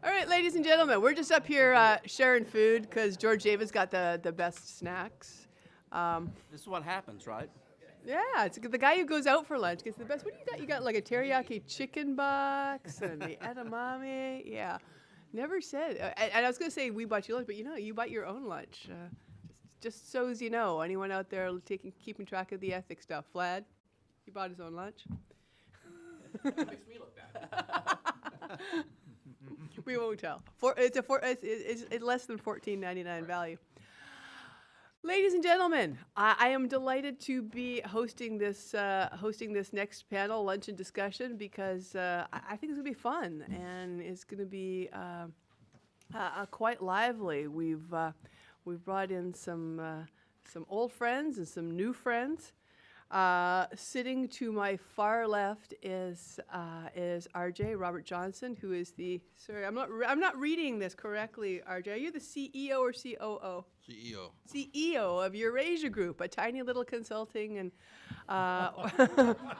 All right, ladies and gentlemen, we're just up here sharing food because George David's got the best snacks. This is what happens, right? Yeah, it's the guy who goes out for lunch gets the best. What do you got? You got like a teriyaki chicken box and the edamame. Yeah, never said. And I was gonna say we bought you lunch, but you bought your own lunch. Just so as you know, anyone out there keeping track of the ethics stuff, Vlad, he bought his own lunch. That makes me look bad. We won't tell. It's less than $14.99 value. Ladies and gentlemen, I am delighted to be hosting this next panel, lunch and discussion, because I think it's gonna be fun and it's gonna be quite lively. We've brought in some old friends and some new friends. Sitting to my far left is RJ Robert Johnson, who is the I'm not reading this correctly. RJ, are you the CEO or COO? CEO. CEO of Eurasia Group, a tiny little consulting and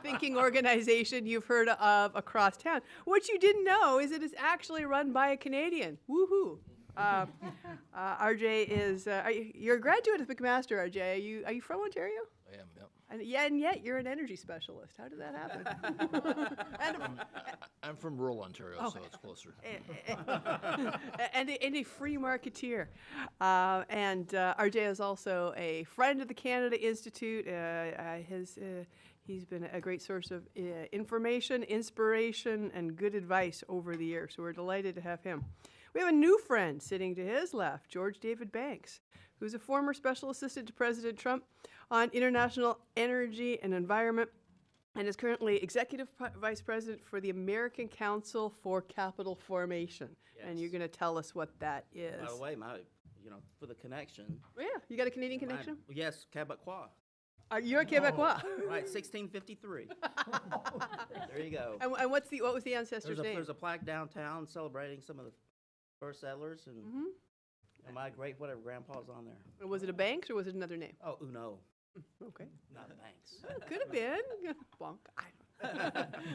thinking organization you've heard of across town. What you didn't know is it is actually run by a Canadian. Woohoo! RJ is you're a graduate of McMaster. RJ, are you from Ontario? I am, yep. And yet you're an energy specialist. How did that happen? I'm from rural Ontario, so it's closer. and a free marketeer. And RJ is also a friend of the Canada Institute. He's been a great source of information, inspiration, and good advice over the years. So we're delighted to have him. We have a new friend sitting to his left, George David Banks, who's a former special assistant to President Trump on international energy and environment, and is currently executive vice president for the American Council for Capital Formation. Yes. And you're going to tell us what that is. By the way, for the connection. Oh, yeah, you got a Canadian connection? Yes, Quebecois. You're a Quebecois. Right, 1653. There you go. And what was the ancestor's name? There's a plaque downtown celebrating some of the first settlers and my great whatever grandpa's on there. Was it a Banks or was it another name? Oh, Uno. Okay. Not Banks. Could have been. Bonk.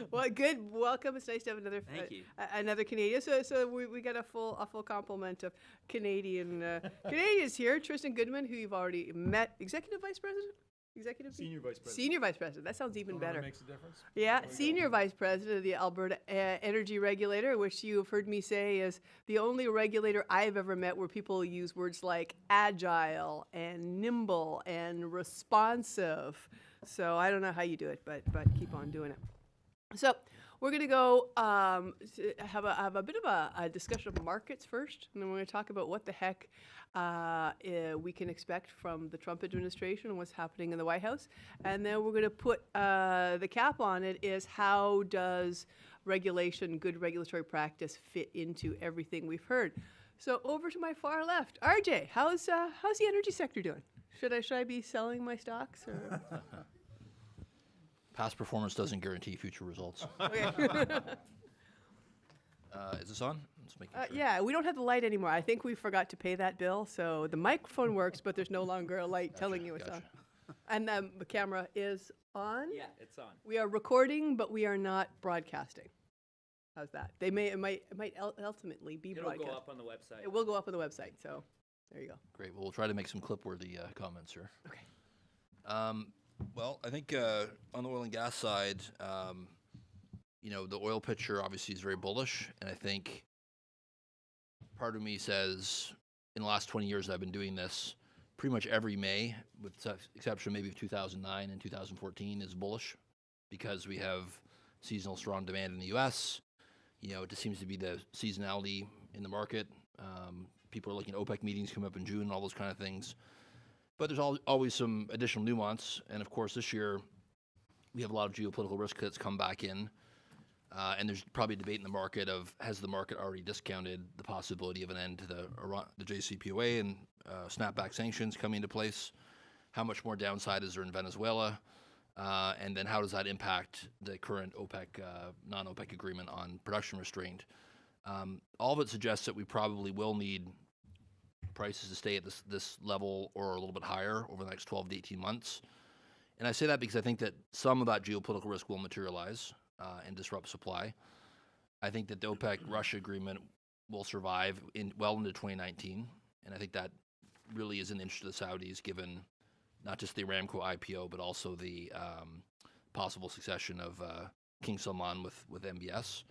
Well, good. Welcome. It's nice to have another Thank you. Another Canadian. So we got a full complement of Canadian Canadians here. Tristan Goodman, who you've already met, executive vice president. Senior vice president. Senior vice president. That sounds even better. Makes a difference. Yeah, senior vice president of the Alberta Energy Regulator, which you have heard me say is the only regulator I've ever met where people use words like agile and nimble and responsive. So I don't know how you do it, but keep on doing it. So we're going to go have a bit of a discussion of markets first, and then we're going to talk about what the heck we can expect from the Trump administration and what's happening in the White House. And then we're going to put the cap on it is how does regulation, good regulatory practice fit into everything we've heard. So over to my far left, RJ, how's the energy sector doing? Should I be selling my stocks? Or? Past performance doesn't guarantee future results. Okay. Is this on? Let's make sure. Yeah, we don't have the light anymore. I think we forgot to pay that bill, so the microphone works, but there's no longer a light telling you it's on. And the camera is on. Yeah, it's on. We are recording, but we are not broadcasting. How's that? It might ultimately be It'll broadcast. go up on the website. It will go up on the website. So there you go. Great. Well, we'll try to make some clip-worthy comments here. Okay. Well, I think on the oil and gas side, the oil picture obviously is very bullish, and I think part of me says in the last 20 years I've been doing this, pretty much every May, with the exception maybe of 2009 and 2014, is bullish because we have seasonal strong demand in the U.S. It just seems to be the seasonality in the market. People are looking at OPEC meetings coming up in June, all those kind of things. But there's always some additional nuance, and of course this year we have a lot of geopolitical risk that's come back in. And there's probably a debate in the market of has the market already discounted the possibility of an end to the JCPOA and snapback sanctions coming into place? How much more downside is there in Venezuela? And then how does that impact the current OPEC, non-OPEC agreement on production restraint? All of it suggests that we probably will need prices to stay at this level or a little bit higher over the next 12 to 18 months. And I say that because I think that some of that geopolitical risk will materialize and disrupt supply. I think that the OPEC-Russia agreement will survive well into 2019, and I think that really is in the interest of the Saudis, given not just the Aramco IPO, but also the possible succession of King Salman with MBS.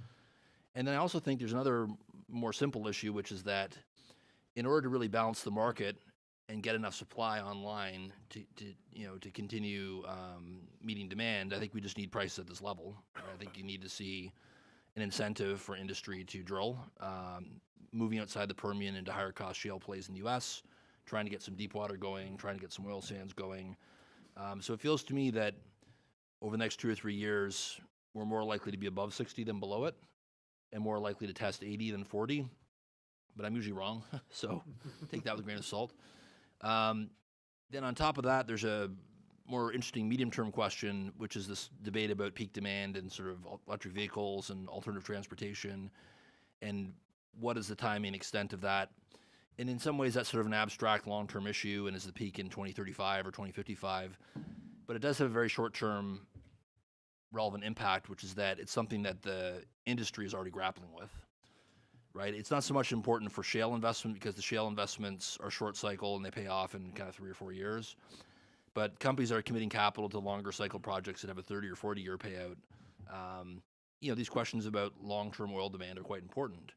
And then I also think there's another more simple issue, which is that in order to really balance the market and get enough supply online to continue meeting demand, I think we just need prices at this level. I think you need to see an incentive for industry to drill, moving outside the Permian into higher cost shale plays in the U.S., trying to get some deep water going, trying to get some oil sands going. So it feels to me that over the next 2 or 3 years, we're more likely to be above 60 than below it, and more likely to test 80 than 40. But I'm usually wrong, so take that with a grain of salt. Then on top of that, there's a more interesting medium-term question, which is this debate about peak demand and sort of electric vehicles and alternative transportation, and what is the timing and extent of that. And in some ways, that's sort of an abstract long-term issue, and is the peak in 2035 or 2055. But it does have a very short-term relevant impact, which is that it's something that the industry is already grappling with. Right, it's not so much important for shale investment because the shale investments are short cycle and they pay off in kind of 3 or 4 years. But companies that are committing capital to longer cycle projects that have a 30 or 40 year payout, these questions about long-term oil demand are quite important.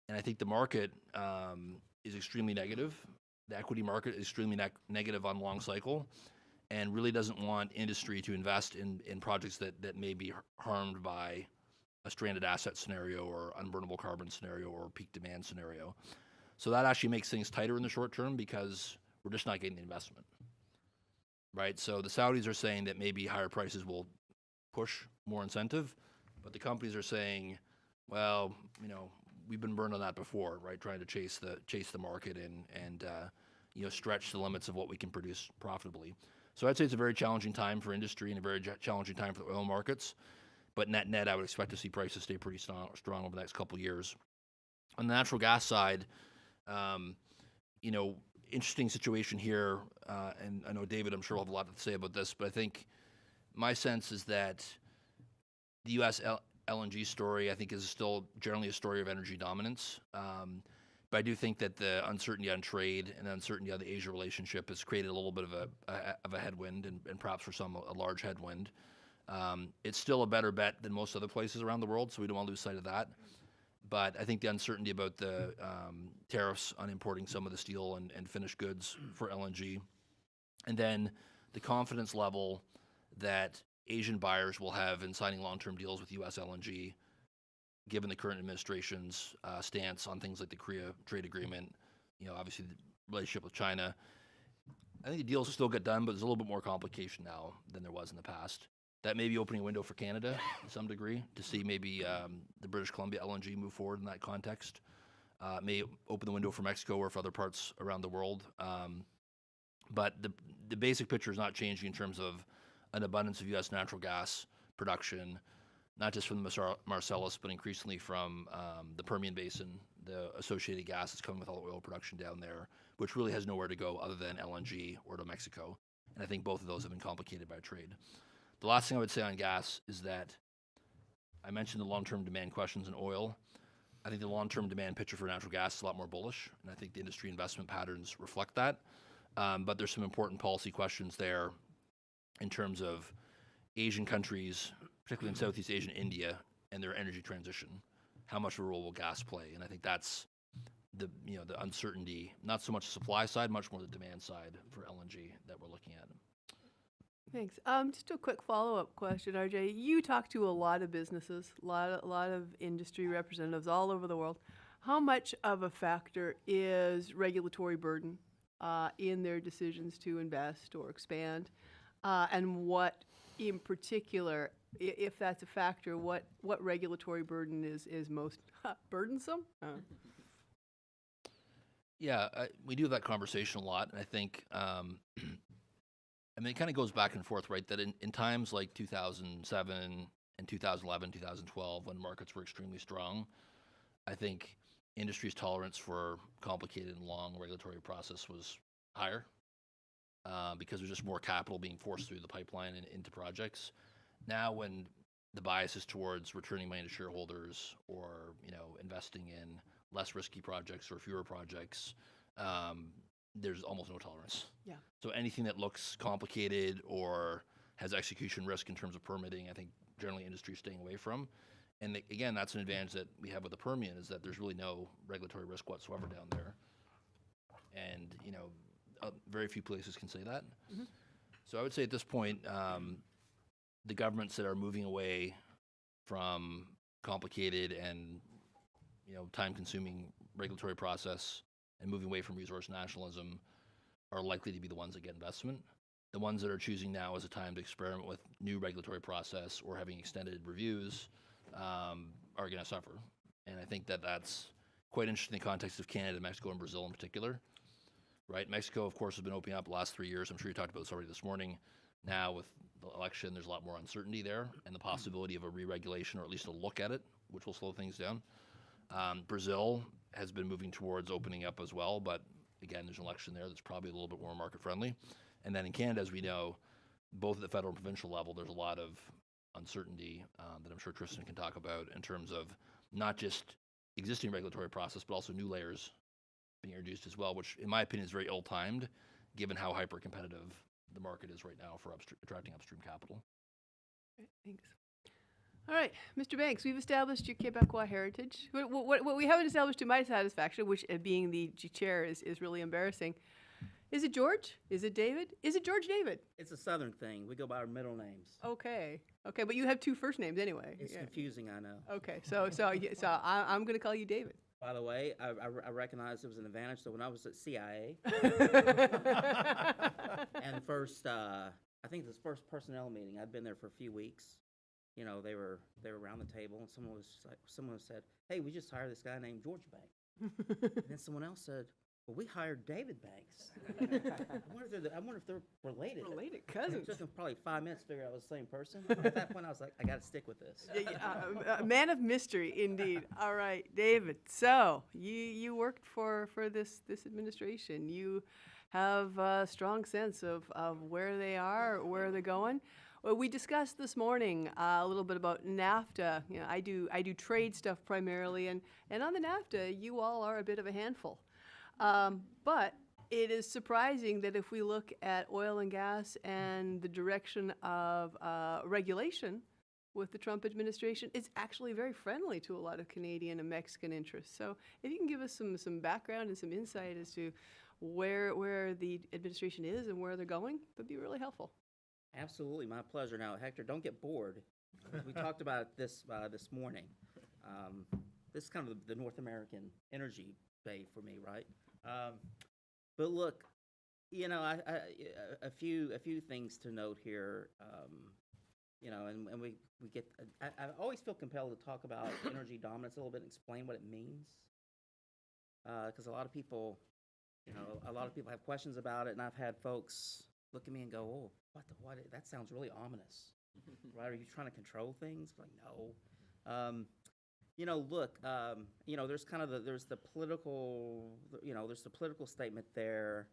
And I think the market is extremely negative. The equity market is extremely negative on long cycle, and really doesn't want industry to invest in projects that may be harmed by a stranded asset scenario or unburnable carbon scenario or peak demand scenario. So that actually makes things tighter in the short term because we're just not getting the investment, right? So the Saudis are saying that maybe higher prices will push more incentive, but the companies are saying, well, we've been burned on that before, right? Trying to chase the market and stretch the limits of what we can produce profitably. So I'd say it's a very challenging time for industry and a very challenging time for the oil markets. But net, I would expect to see prices stay pretty strong over the next couple of years. On the natural gas side, interesting situation here, and I know David, I'm sure will have a lot to say about this, but I think my sense is that the U.S. LNG story, I think, is still generally a story of energy dominance. But I do think that the uncertainty on trade and the uncertainty on the Asia relationship has created a little bit of a headwind, and perhaps for some a large headwind. It's still a better bet than most other places around the world, so we don't want to lose sight of that. But I think the uncertainty about the tariffs on importing some of the steel and finished goods for LNG, and then the confidence level that Asian buyers will have in signing long-term deals with U.S. LNG, given the current administration's stance on things like the Korea trade agreement, obviously the relationship with China. I think the deals will still get done, but there's a little bit more complication now than there was in the past. That may be opening a window for Canada to some degree to see maybe the British Columbia LNG move forward in that context. May open the window for Mexico or for other parts around the world. But the basic picture is not changing in terms of an abundance of U.S. natural gas production, not just from the Marcellus, but increasingly from the Permian Basin, the associated gas that's coming with all the oil production down there, which really has nowhere to go other than LNG or to Mexico. And I think both of those have been complicated by trade. The last thing I would say on gas is that I mentioned the long-term demand questions in oil. I think the long-term demand picture for natural gas is a lot more bullish, and I think the industry investment patterns reflect that. But there's some important policy questions there in terms of Asian countries, particularly in Southeast Asia and India, and their energy transition. How much of a role will gas play? And I think that's the uncertainty, not so much the supply side, much more the demand side for LNG that we're looking at. Thanks. Just a quick follow-up question, RJ. You talk to a lot of businesses, a lot of industry representatives all over the world. How much of a factor is regulatory burden in their decisions to invest or expand? And what, in particular, if that's a factor, what regulatory burden is most burdensome? Yeah, we do have that conversation a lot, and I think it kind of goes back and forth, right? That in times like 2007 and 2011, 2012, when markets were extremely strong, I think industry's tolerance for complicated and long regulatory process was higher because there's just more capital being forced through the pipeline and into projects. Now, when the bias is towards returning money to shareholders or investing in less risky projects or fewer projects, there's almost no tolerance. Yeah. So anything that looks complicated or has execution risk in terms of permitting, I think generally industry is staying away from. And again, that's an advantage that we have with the Permian, is that there's really no regulatory risk whatsoever down there. And, very few places can say that. Mhm. So I would say at this point, the governments that are moving away from complicated and, time-consuming regulatory process and moving away from resource nationalism are likely to be the ones that get investment. The ones that are choosing now as a time to experiment with new regulatory process or having extended reviews are going to suffer. And I think that that's quite interesting in the context of Canada, Mexico, and Brazil in particular. Right? Mexico, of course, has been opening up the last 3 years. I'm sure you talked about this already this morning. Now, with the election, there's a lot more uncertainty there and the possibility of a re-regulation or at least a look at it, which will slow things down. Brazil has been moving towards opening up as well, but again, there's an election there that's probably a little bit more market-friendly. And then in Canada, as we know, both at the federal and provincial level, there's a lot of uncertainty that I'm sure Tristan can talk about in terms of not just existing regulatory process, but also new layers being introduced as well, which in my opinion is very ill-timed, given how hyper-competitive the market is right now for attracting upstream capital. Great, thanks. All right, Mr. Banks, we've established your Quebecois heritage. What we haven't established to my satisfaction, which being the chair is really embarrassing. Is it George? Is it David? Is it George David? It's a Southern thing. We go by our middle names. Okay, but you have two first names anyway. It's Yeah. confusing, I know. Okay, so I'm going to call you David. By the way, I recognize it was an advantage. So when I was at CIA, and first, I think this first personnel meeting, I'd been there for a few weeks. They were around the table, and someone said, "Hey, we just hired this guy named George Banks." And then someone else said, "Well, we hired David Banks." I wonder if they're related. Related It cousins. took them probably 5 minutes to figure out it was the same person. At that point, I was like, I got to stick with this. A man of mystery, indeed. All right, David. So you worked for this administration. You have a strong sense of where they are, where they're going. Well, we discussed this morning a little bit about NAFTA. I do trade stuff primarily, and on the NAFTA, you all are a bit of a handful. But it is surprising that if we look at oil and gas and the direction of regulation with the Trump administration, it's actually very friendly to a lot of Canadian and Mexican interests. So if you can give us some background and some insight as to where the administration is and where they're going, that'd be really helpful. Absolutely, my pleasure. Now, Hector, don't get bored. We talked about this this morning. This is kind of the North American energy bay for me, right? But look, a few things to note here. And we get. I always feel compelled to talk about energy dominance a little bit and explain what it means, because a lot of people have questions about it, and I've had folks look at me and go, "Oh, what? That sounds really ominous, right? Are you trying to control things?" Like, no. Look, there's kind of there's the political, there's the political statement there,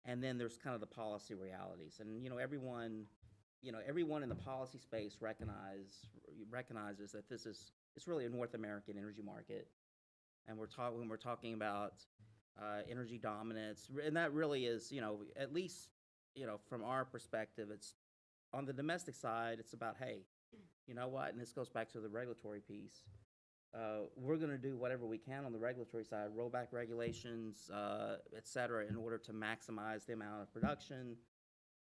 and then there's kind of the policy realities, and everyone in the policy space recognizes that it's really a North American energy market, and when we're talking about energy dominance, and that really is, at least, from our perspective, it's on the domestic side, it's about, hey, you know what, and this goes back to the regulatory piece. We're going to do whatever we can on the regulatory side, roll back regulations, et cetera, in order to maximize the amount of production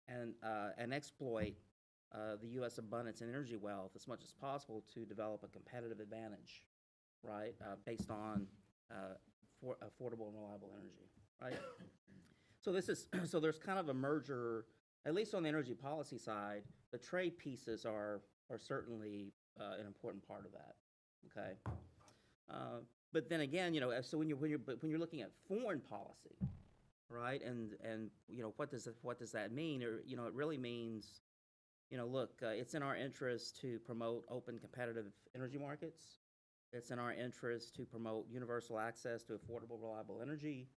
and exploit the U.S. abundance and energy wealth as much as possible to develop a competitive advantage, right, based on affordable and reliable energy, right? So there's kind of a merger, at least on the energy policy side. The trade pieces are certainly an important part of that. Okay, but then again, so when you're looking at foreign policy, right, and what does that mean? Or it really means, look, it's in our interest to promote open, competitive energy markets. It's in our interest to promote universal access to affordable, reliable energy,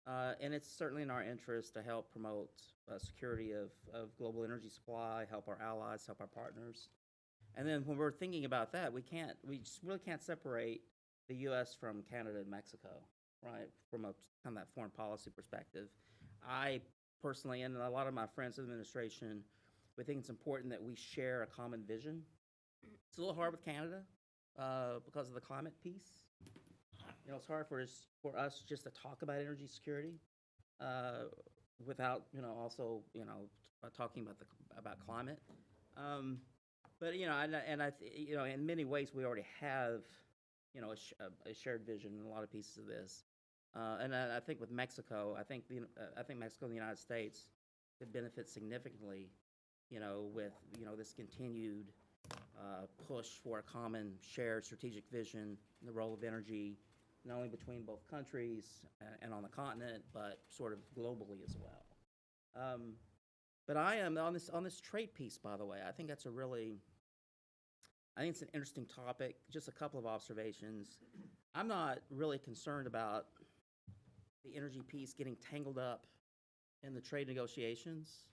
and it's certainly in our interest to help promote security of global energy supply, help our allies, help our partners. And then when we're thinking about that, we just really can't separate the U.S. from Canada and Mexico, right? From a kind of that foreign policy perspective. I personally, and a lot of my friends in the administration, we think it's important that we share a common vision. It's a little hard with Canada because of the climate piece. You know, it's hard for us just to talk about energy security without, you know, also, you know, talking about climate. But you know, you know, in many ways, we already have, you know, a shared vision in a lot of pieces of this. And I think with Mexico, I think Mexico and the United States could benefit significantly, you know, with, you know, this continued push for a common shared strategic vision and the role of energy, not only between both countries and on the continent, but sort of globally as well. But I am on this trade piece, by the way. I think it's an interesting topic. Just a couple of observations. I'm not really concerned about the energy piece getting tangled up in the trade negotiations.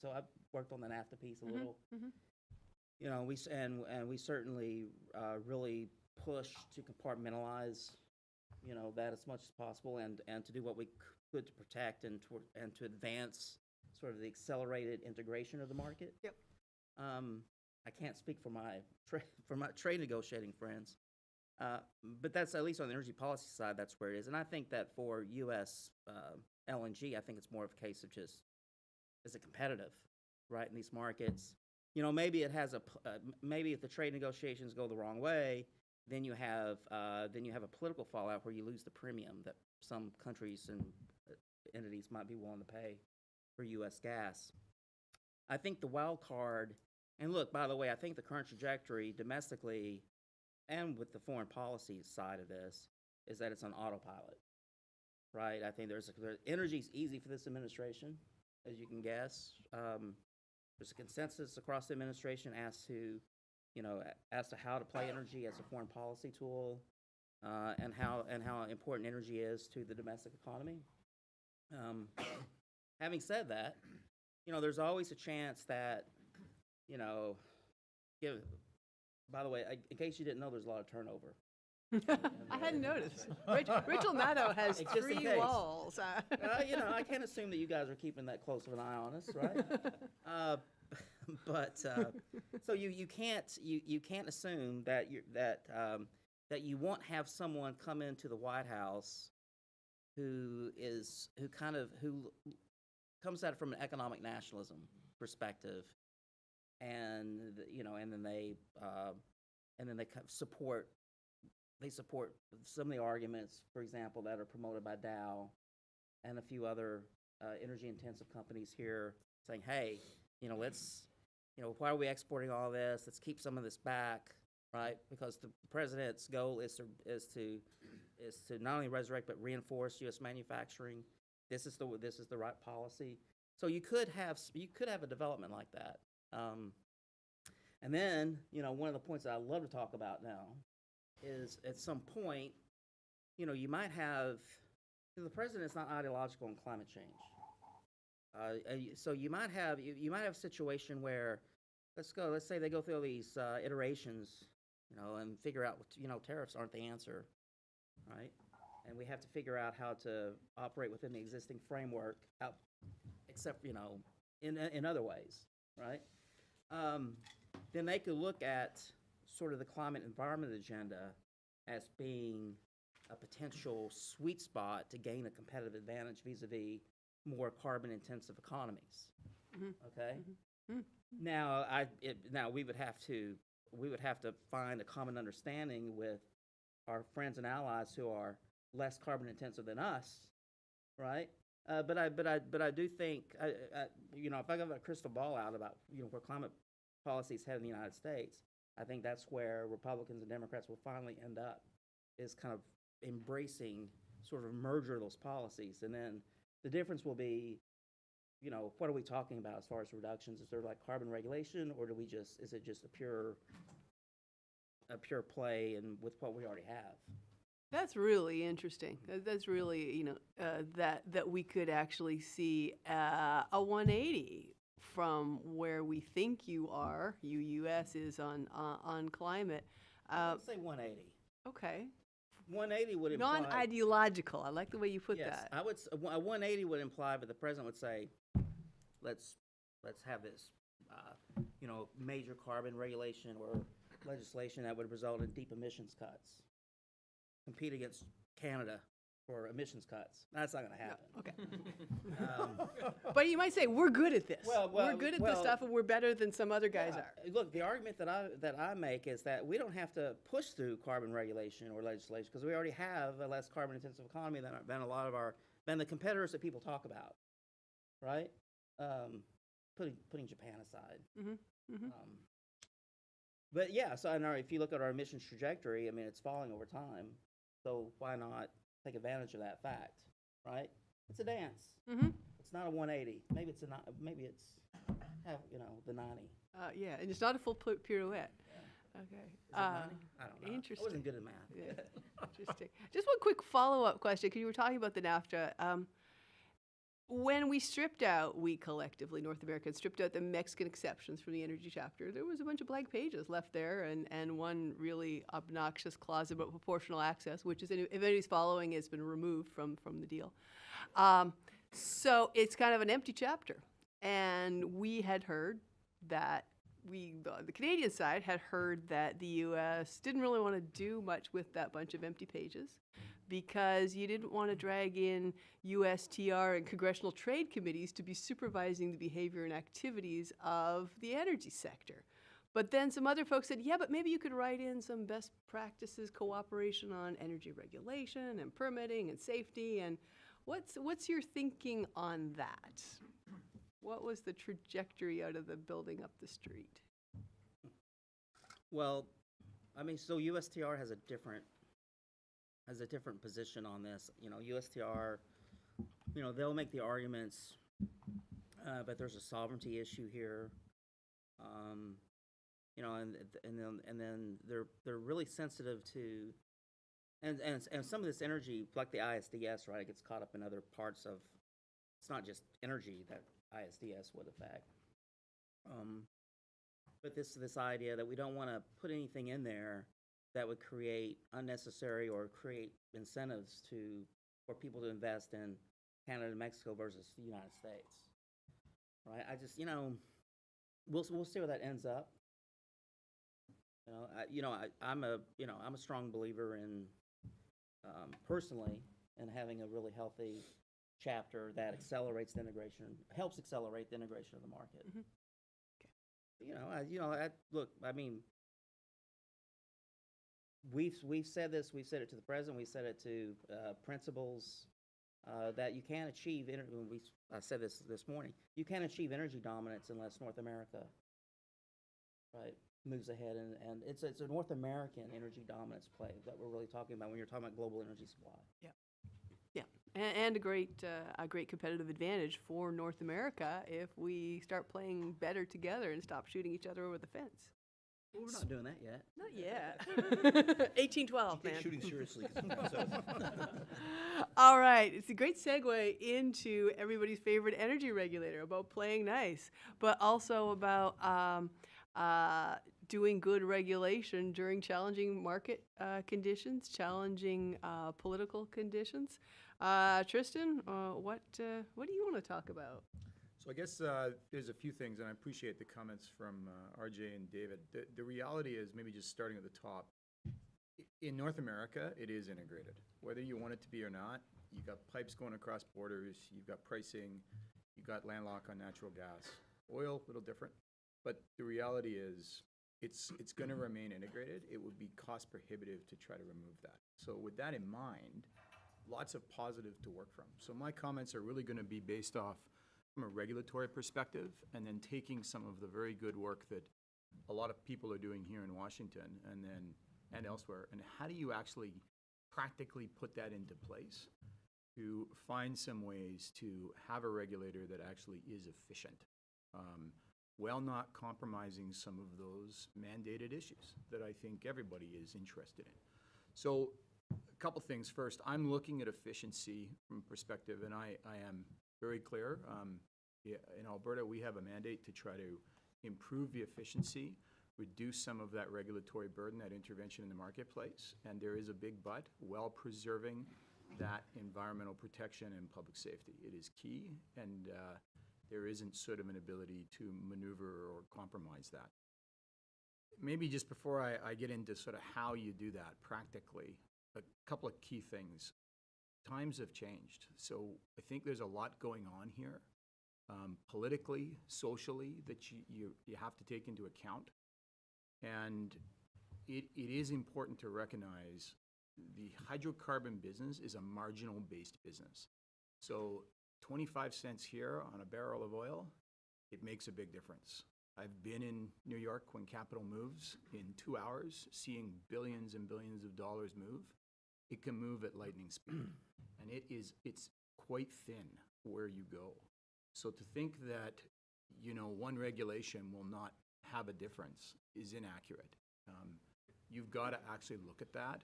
So I've worked on the NAFTA piece a little. You know, we certainly really push to compartmentalize, you know, that as much as possible, and to do what we could to protect and to advance sort of the accelerated integration of the market. Yep. I can't speak for my trade negotiating friends, but that's, at least on the energy policy side, that's where it is. And I think that for U.S. LNG, I think it's more of a case of just, is it competitive, right, in these markets? You know, maybe it has maybe if the trade negotiations go the wrong way, then you have a political fallout where you lose the premium that some countries and entities might be willing to pay for U.S. gas. I think the wild card, and look, by the way, I think the current trajectory domestically and with the foreign policy side of this is that it's on autopilot, right? I think energy's easy for this administration, as you can guess. There's a consensus across the administration as to how to play energy as a foreign policy tool, and how important energy is to the domestic economy. Having said that, you know, there's always a chance that, you know, by the way, in case you didn't know, there's a lot of turnover. I hadn't noticed. Rachel Maddow has Just in 3 case. walls. You know, I can't assume that you guys are keeping that close of an eye on us, right? But so you can't assume that you won't have someone come into the White House who comes at it from an economic nationalism perspective, and you know, and then they support some of the arguments, for example, that are promoted by Dow and a few other energy-intensive companies here, saying, hey, you know, why are we exporting all this? Let's keep some of this back, right? Because the president's goal is to not only resurrect but reinforce U.S. manufacturing. This is the right policy. So you could have a development like that. And then, you know, one of the points that I love to talk about now is, at some point, you know, you might have, the president is not ideological on climate change. So you might have a situation where, let's say they go through these iterations, you know, and figure out, you know, tariffs aren't the answer, right? And we have to figure out how to operate within the existing framework, except, you know, in other ways, right? Then they could look at sort of the climate environment agenda as being a potential sweet spot to gain a competitive advantage vis-a-vis more carbon-intensive economies. Okay. Now, we would have to find a common understanding with our friends and allies who are less carbon-intensive than us, right? But I do think, you know, if I got a crystal ball out about, you know, where climate policy is headed in the United States, I think that's where Republicans and Democrats will finally end up, is kind of embracing sort of a merger of those policies. And then the difference will be, you know, what are we talking about as far as reductions? Is there like carbon regulation, or is it just a pure play and with what we already have? That's really interesting. That's really, you know, that we could actually see a 180 from where we think U.S. is on climate. Let's say 180. Okay. 180 would imply. Non-ideological. I like the way you put Yes, that. I would. A 180 would imply, but the president would say, let's have this, major carbon regulation or legislation that would result in deep emissions cuts. Compete against Canada for emissions cuts. That's not going to happen. Okay. But you might say we're good at this. We're good at this stuff, and we're better than some other guys are. Look, the argument that I make is that we don't have to push through carbon regulation or legislation because we already have a less carbon-intensive economy than the competitors that people talk about, right? Putting Japan aside. Mm-hmm. But yeah, so if you look at our emissions trajectory, I mean, it's falling over time. So why not take advantage of that fact, right? It's a dance. Mm-hmm. It's not a 180. Maybe it's the 90. Yeah, and it's not a full pirouette. Okay. Is it 90? I don't know. Interesting. I wasn't good at math. Yeah. Interesting. Just one quick follow-up question, because you were talking about the NAFTA. When we collectively, North America, stripped out the Mexican exceptions from the energy chapter, there was a bunch of blank pages left there and one really obnoxious clause about proportional access, which is, if anybody's following, has been removed from the deal. So it's kind of an empty chapter. And we had heard that the Canadian side had heard that the U.S. didn't really want to do much with that bunch of empty pages because you didn't want to drag in USTR and congressional trade committees to be supervising the behavior and activities of the energy sector. But then some other folks said, yeah, but maybe you could write in some best practices cooperation on energy regulation and permitting and safety. And what's your thinking on that? What was the trajectory out of the building up the street? Well, I mean, so USTR has a different position on this. USTR, they'll make the arguments, but there's a sovereignty issue here. And then they're really sensitive to, and some of this energy, like the ISDS, right, it gets caught up in other parts of. It's not just energy that ISDS would affect. But this idea that we don't want to put anything in there that would create unnecessary or create incentives for people to invest in Canada and Mexico versus the United States, right? I just, we'll see where that ends up. I'm a strong believer in, personally, in having a really healthy chapter that helps accelerate the integration of the market. Mm-hmm. Look, I mean, we've said this. We've said it to the president. We said it to principals that you can't achieve. I said this morning. You can't achieve energy dominance unless North America, right, moves ahead, and it's a North American energy dominance play that we're really talking about when you're talking about global energy supply. Yeah. And a great competitive advantage for North America if we start playing better together and stop shooting each other over the fence. Well, we're not doing that yet. Not yet. 1812, man. Shooting seriously. All right. It's a great segue into everybody's favorite energy regulator, about playing nice, but also about doing good regulation during challenging market conditions, challenging political conditions. Tristan, what do you want to talk about? So I guess there's a few things, and I appreciate the comments from RJ and David. The reality is, maybe just starting at the top, in North America, it is integrated. Whether you want it to be or not, you've got pipes going across borders, you've got pricing, you've got landlock on natural gas. Oil, a little different. But the reality is, it's going to remain integrated. It would be cost prohibitive to try to remove that. So with that in mind, lots of positive to work from. So my comments are really going to be based off from a regulatory perspective, and then taking some of the very good work that a lot of people are doing here in Washington and elsewhere, and how do you actually practically put that into place to find some ways to have a regulator that actually is efficient, while not compromising some of those mandated issues that I think everybody is interested in. So a couple things. First, I'm looking at efficiency from a perspective, and I am very clear. In Alberta, we have a mandate to try to improve the efficiency, reduce some of that regulatory burden, that intervention in the marketplace. And there is a big but, while preserving that environmental protection and public safety. It is key, and there isn't sort of an ability to maneuver or compromise that. Maybe just before I get into sort of how you do that practically, a couple of key things. Times have changed, so I think there's a lot going on here, politically, socially, that you have to take into account. And it is important to recognize the hydrocarbon business is a marginal-based business. So 25 cents here on a barrel of oil, it makes a big difference. I've been in New York when capital moves in 2 hours, seeing billions and billions of dollars move. It can move at lightning speed, and it's quite thin where you go. So to think that, one regulation will not have a difference is inaccurate. You've got to actually look at that,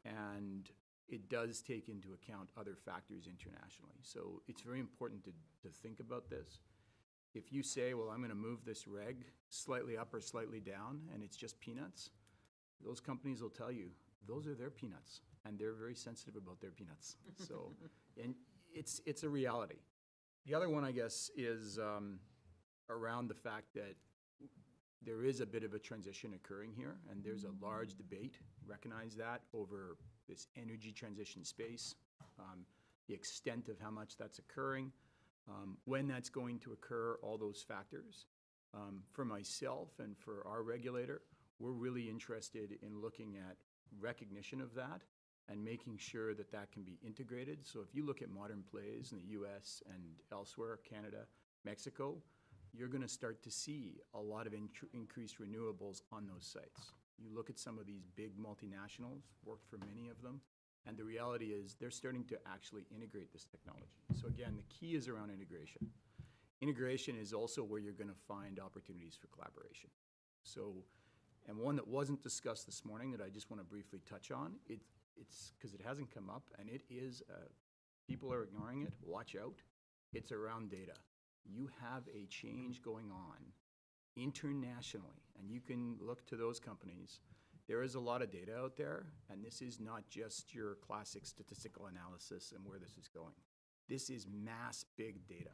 and it does take into account other factors internationally. So it's very important to think about this. If you say, well, I'm going to move this reg slightly up or slightly down, and it's just peanuts, those companies will tell you those are their peanuts, and they're very sensitive about their peanuts. So, and it's a reality. The other one, I guess, is around the fact that there is a bit of a transition occurring here, and there's a large debate, recognize that, over this energy transition space, the extent of how much that's occurring, when that's going to occur, all those factors. For myself and for our regulator, we're really interested in looking at recognition of that and making sure that that can be integrated. So if you look at modern plays in the US and elsewhere, Canada, Mexico, you're going to start to see a lot of increased renewables on those sites. You look at some of these big multinationals, worked for many of them, and the reality is they're starting to actually integrate this technology. So again, the key is around integration. Integration is also where you're going to find opportunities for collaboration. So, and one that wasn't discussed this morning that I just want to briefly touch on, it's because it hasn't come up, and it is, people are ignoring it, watch out. It's around data. You have a change going on internationally, and you can look to those companies. There is a lot of data out there, and this is not just your classic statistical analysis and where this is going. This is mass big data.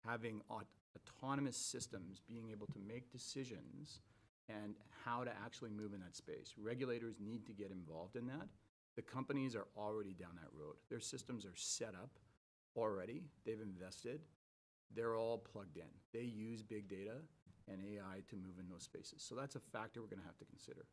Having autonomous systems, being able to make decisions and how to actually move in that space. Regulators need to get involved in that. The companies are already down that road. Their systems are set up already. They've invested. They're all plugged in. They use big data and AI to move in those spaces. So that's a factor we're going to have to consider.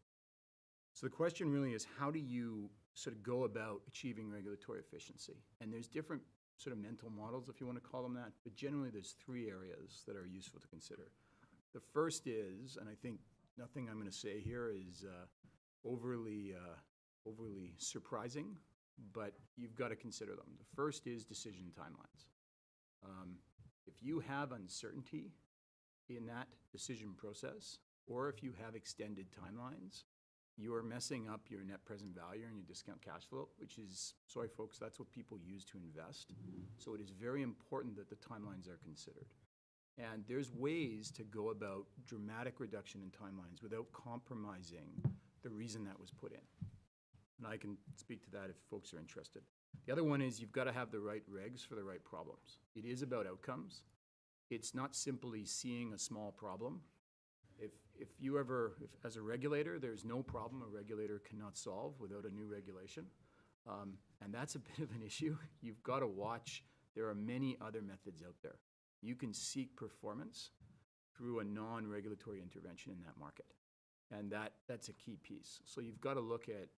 So the question really is, how do you sort of go about achieving regulatory efficiency? And there's different sort of mental models, if you want to call them that, but generally there's 3 areas that are useful to consider. The first is, and I think nothing I'm going to say here is overly surprising, but you've got to consider them. The first is decision timelines. If you have uncertainty in that decision process, or if you have extended timelines, you are messing up your net present value and your discount cash flow, which is, sorry folks, that's what people use to invest. So it is very important that the timelines are considered. And there's ways to go about dramatic reduction in timelines without compromising the reason that was put in. And I can speak to that if folks are interested. The other one is you've got to have the right regs for the right problems. It is about outcomes. It's not simply seeing a small problem. If as a regulator, there's no problem a regulator cannot solve without a new regulation. And that's a bit of an issue. You've got to watch. There are many other methods out there. You can seek performance through a non-regulatory intervention in that market. And that's a key piece. So you've got to look at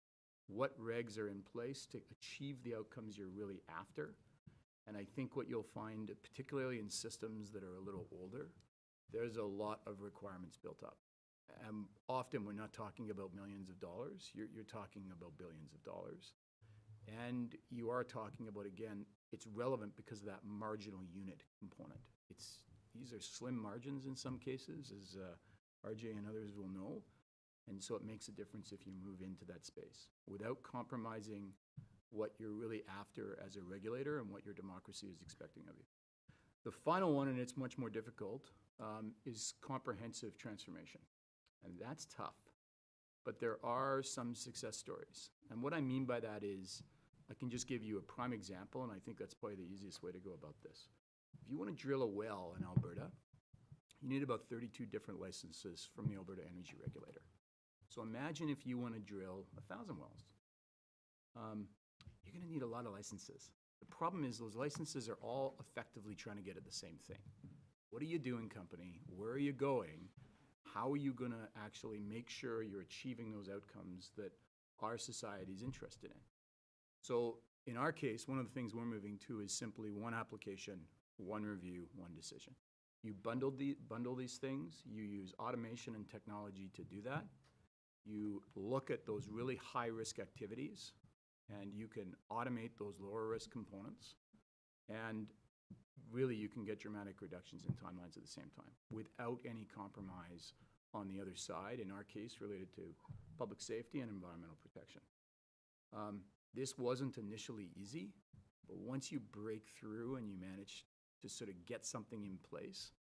what regs are in place to achieve the outcomes you're really after. And I think what you'll find, particularly in systems that are a little older, there's a lot of requirements built up. Often we're not talking about millions of dollars, you're talking about billions of dollars. And you are talking about, again, it's relevant because of that marginal unit component. These are slim margins in some cases, as RJ and others will know. And so it makes a difference if you move into that space without compromising what you're really after as a regulator and what your democracy is expecting of you. The final one, and it's much more difficult, is comprehensive transformation. And that's tough. But there are some success stories. And what I mean by that is, I can just give you a prime example, and I think that's probably the easiest way to go about this. If you want to drill a well in Alberta, you need about 32 different licenses from the Alberta Energy Regulator. So imagine if you want to drill 1,000 wells. You're going to need a lot of licenses. The problem is those licenses are all effectively trying to get at the same thing. What are you doing, company? Where are you going? How are you going to actually make sure you're achieving those outcomes that our society is interested in? So in our case, one of the things we're moving to is simply one application, one review, one decision. You bundle these things, you use automation and technology to do that. You look at those really high-risk activities, and you can automate those lower-risk components, and really you can get dramatic reductions in timelines at the same time without any compromise on the other side, in our case related to public safety and environmental protection. This wasn't initially easy, but once you break through and you manage to sort of get something in place,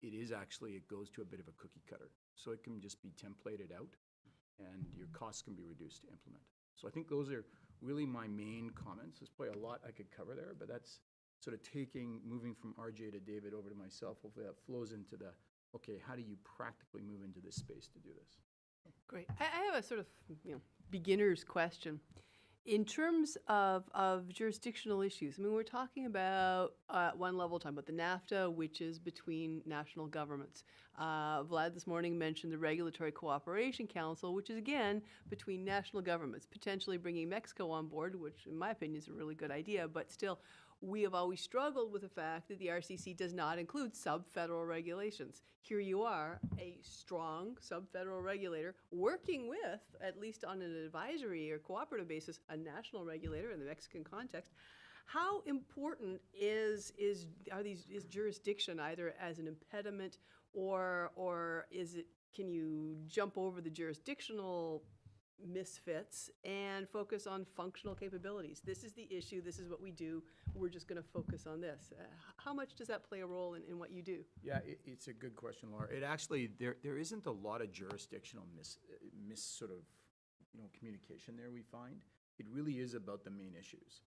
it goes to a bit of a cookie cutter. So it can just be templated out and your costs can be reduced to implement. So I think those are really my main comments. There's probably a lot I could cover there, but that's sort of moving from RJ to David over to myself. Hopefully that flows into okay, how do you practically move into this space to do this? Great. I have a sort of beginner's question. In terms of jurisdictional issues, I mean, we're talking about one level, talking about the NAFTA, which is between national governments. Vlad this morning mentioned the Regulatory Cooperation Council, which is, again, between national governments, potentially bringing Mexico on board, which, in my opinion, is a really good idea, but still, we have always struggled with the fact that the RCC does not include sub-federal regulations. Here you are, a strong sub-federal regulator, working with, at least on an advisory or cooperative basis, a national regulator in the Mexican context. How important is jurisdiction either as an impediment or can you jump over the jurisdictional misfits and focus on functional capabilities? This is the issue. This is what we do. We're just going to focus on this. How much does that play a role in what you do? Yeah, it's a good question, Laura. It actually, there isn't a lot of jurisdictional communication there, we find. It really is about the main issues.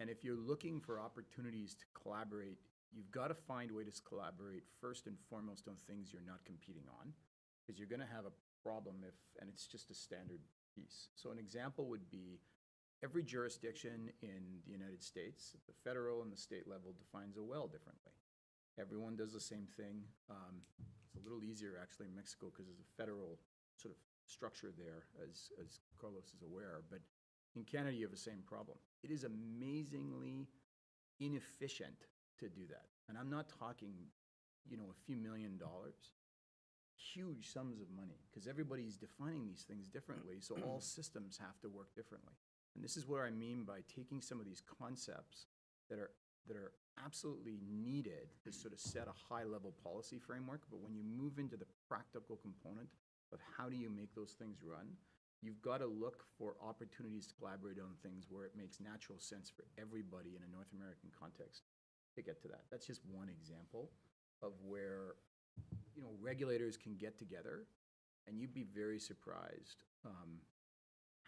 And if you're looking for opportunities to collaborate, you've got to find ways to collaborate first and foremost on things you're not competing on, because you're going to have a problem and it's just a standard piece. So an example would be every jurisdiction in the United States, at the federal and the state level, defines a well differently. Everyone does the same thing. It's a little easier actually in Mexico because there's a federal sort of structure there, as Carlos is aware. But in Canada, you have the same problem. It is amazingly inefficient to do that. And I'm not talking, a few $1 million. Huge sums of money, because everybody's defining these things differently, so all systems have to work differently. And this is what I mean by taking some of these concepts that are absolutely needed to sort of set a high-level policy framework, but when you move into the practical component of how do you make those things run, you've got to look for opportunities to collaborate on things where it makes natural sense for everybody in a North American context to get to that. That's just one example of where regulators can get together, and you'd be very surprised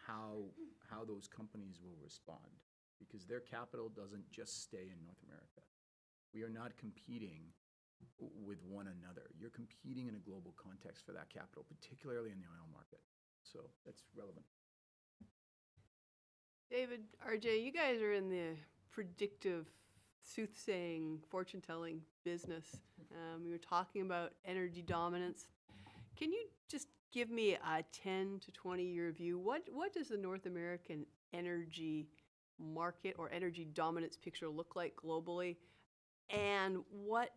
how those companies will respond, because their capital doesn't just stay in North America. We are not competing with one another. You're competing in a global context for that capital, particularly in the oil market. So that's relevant. David, RJ, you guys are in the predictive soothsaying, fortune-telling business. We were talking about energy dominance. Can you just give me a 10 to 20-year view? What does the North American energy market or energy dominance picture look like globally? And what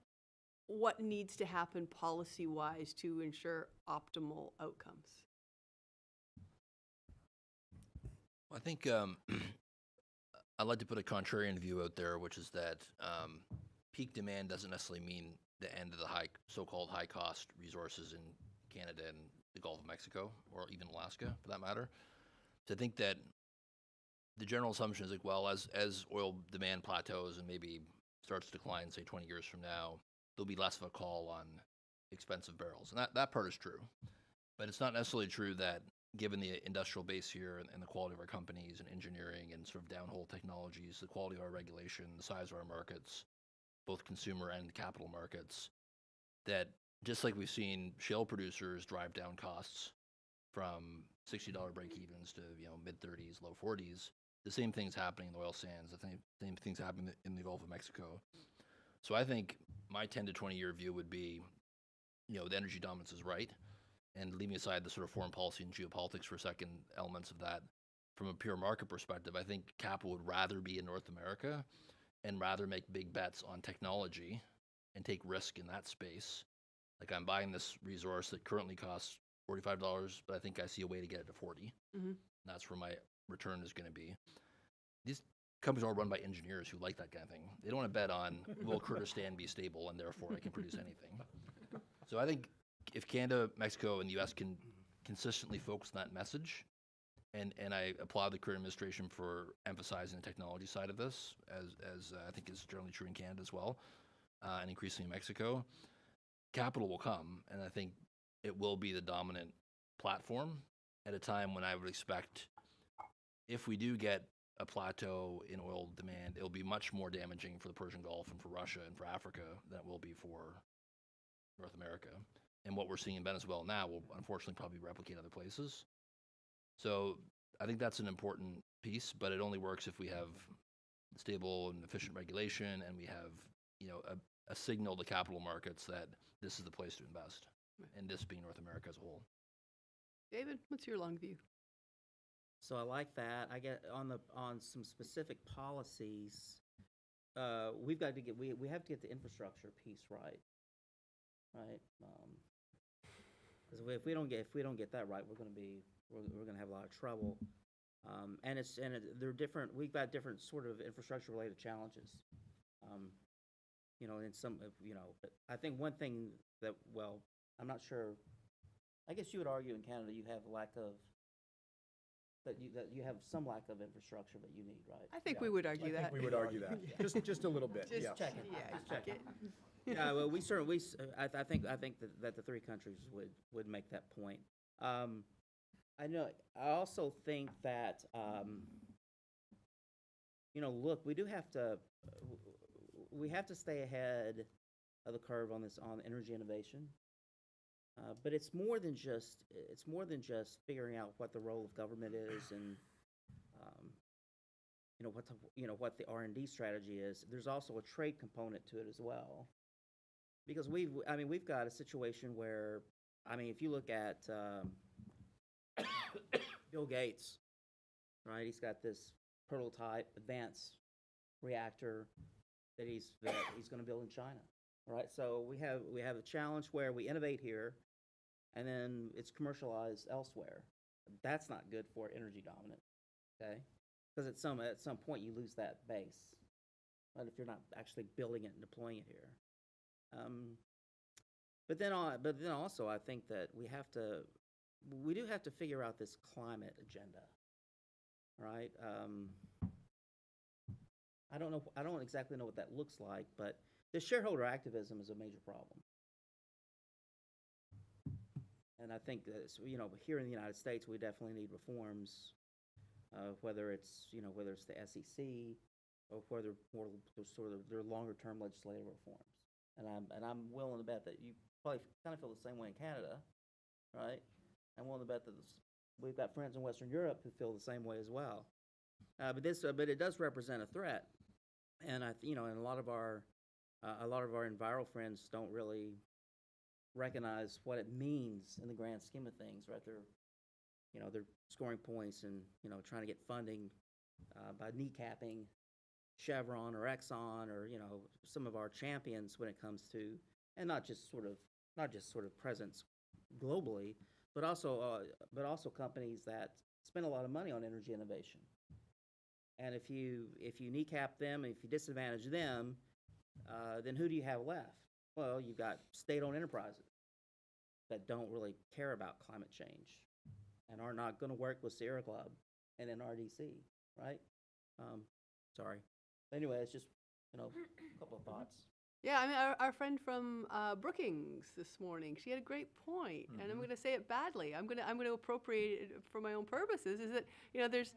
needs to happen policy-wise to ensure optimal outcomes? I think I'd like to put a contrarian view out there, which is that peak demand doesn't necessarily mean the end of the so-called high-cost resources in Canada and the Gulf of Mexico, or even Alaska, for that matter. So I think that the general assumption is as oil demand plateaus and maybe starts to decline, say 20 years from now, there'll be less of a call on expensive barrels. And that part is true. But it's not necessarily true that given the industrial base here and the quality of our companies and engineering and sort of downhole technologies, the quality of our regulation, the size of our markets, both consumer and capital markets, that just like we've seen shale producers drive down costs from $60 break-evens to mid-30s, low 40s, the same thing's happening in the oil sands. The same thing's happening in the Gulf of Mexico. So I think my 10 to 20-year view would be, the energy dominance is right. And leaving aside the sort of foreign policy and geopolitics for a second, elements of that, from a pure market perspective, I think capital would rather be in North America and rather make big bets on technology and take risk in that space. Like I'm buying this resource that currently costs $45, but I think I see a way to get it to 40. Mm-hmm. And that's where my return is going to be. These companies are all run by engineers who like that kind of thing. They don't want to bet on, will Kurdistan be stable and therefore I can produce anything. So I think if Canada, Mexico, and the U.S. can consistently focus on that message, and I applaud the current administration for emphasizing the technology side of this, as I think is generally true in Canada as well, and increasingly in Mexico, capital will come, and I think it will be the dominant platform at a time when I would expect, if we do get a plateau in oil demand, it'll be much more damaging for the Persian Gulf and for Russia and for Africa than it will be for North America. And what we're seeing in Venezuela now will unfortunately probably replicate other places. So I think that's an important piece, but it only works if we have stable and efficient regulation and we have, a signal to capital markets that this is the place to invest, and this being North America as a whole. David, what's your long view? So I like that. I get on some specific policies. We've got to get we have to get the infrastructure piece right. Right. Because if we don't get that right, we're going to have a lot of trouble. They're different. We've got different sort of infrastructure related challenges. In some, but I think one thing that, well, I'm not sure. I guess you would argue in Canada you have that you have some lack of infrastructure that you need, right? I think we would argue that. We would argue that, just a little bit, Just yeah. checking. Yeah, Just checking. okay. Yeah, well, we certainly. I think that the three countries would make that point. I know. I also think that look, we do have to. We have to stay ahead of the curve on energy innovation. But it's more than just figuring out what the role of government is and what the R&D strategy is. There's also a trade component to it as well. Because we've got a situation where, if you look at Bill Gates, right? He's got this prototype advanced reactor that he's going to build in China, right? So we have a challenge where we innovate here, and then it's commercialized elsewhere. That's not good for energy dominant, okay? Because at some point you lose that base, right? If you're not actually building it and deploying it here. But then also I think that we do have to figure out this climate agenda, right? I don't exactly know what that looks like, but the shareholder activism is a major problem. And I think that, here in the United States, we definitely need reforms, whether it's the SEC or whether more sort of their longer term legislative reforms. And I'm willing to bet that you probably kind of feel the same way in Canada, right? I'm willing to bet that we've got friends in Western Europe who feel the same way as well. But it does represent a threat, and and a lot of our enviro friends don't really recognize what it means in the grand scheme of things, right? They're scoring points and trying to get funding by kneecapping Chevron or Exxon or some of our champions when it comes to, and not just sort of presence globally, but also companies that spend a lot of money on energy innovation. And if you kneecap them, and if you disadvantage them, then who do you have left? Well, you've got state-owned enterprises that don't really care about climate change and are not going to work with Sierra Club and NRDC, right? Sorry. Anyway, it's just a couple of thoughts. Yeah, I mean, our friend from Brookings this morning, she had a great point, and I'm going to say it badly. I'm going to appropriate it for my own purposes. Is that there's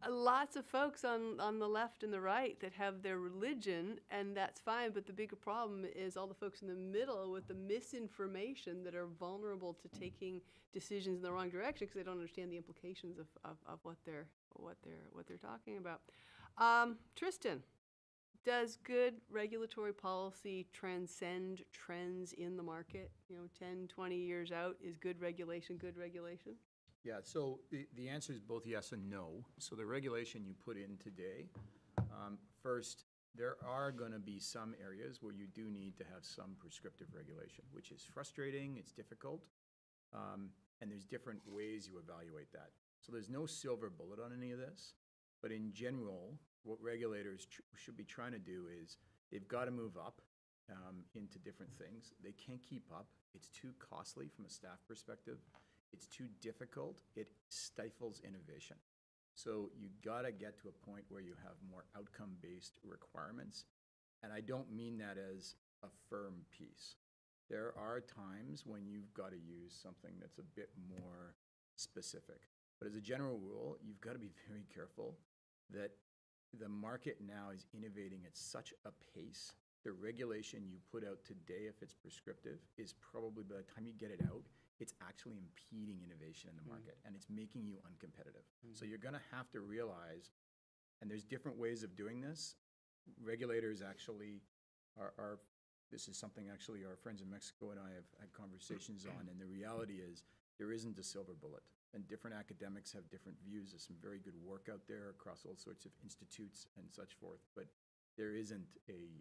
lots of folks on the left and the right that have their religion, and that's fine. But the bigger problem is all the folks in the middle with the misinformation that are vulnerable to taking decisions in the wrong direction because they don't understand the implications of what they're talking about. Tristan. Does good regulatory policy transcend trends in the market? 10, 20 years out, is good regulation good regulation? Yeah, so the answer is both yes and no. So the regulation you put in today, first, there are going to be some areas where you do need to have some prescriptive regulation, which is frustrating, it's difficult, and there's different ways you evaluate that. So there's no silver bullet on any of this, but in general, what regulators should be trying to do is they've got to move up into different things. They can't keep up. It's too costly from a staff perspective. It's too difficult. It stifles innovation. So you got to get to a point where you have more outcome-based requirements. And I don't mean that as a firm piece. There are times when you've got to use something that's a bit more specific. But as a general rule, you've got to be very careful that the market now is innovating at such a pace. The regulation you put out today, if it's prescriptive, is probably by the time you get it out, it's actually impeding innovation in the market, and it's making you uncompetitive. So you're going to have to realize, and there's different ways of doing this. Regulators actually are this is something actually our friends in Mexico and I have had conversations on, and the reality is there isn't a silver bullet. And different academics have different views. There's some very good work out there across all sorts of institutes and such forth, but there isn't a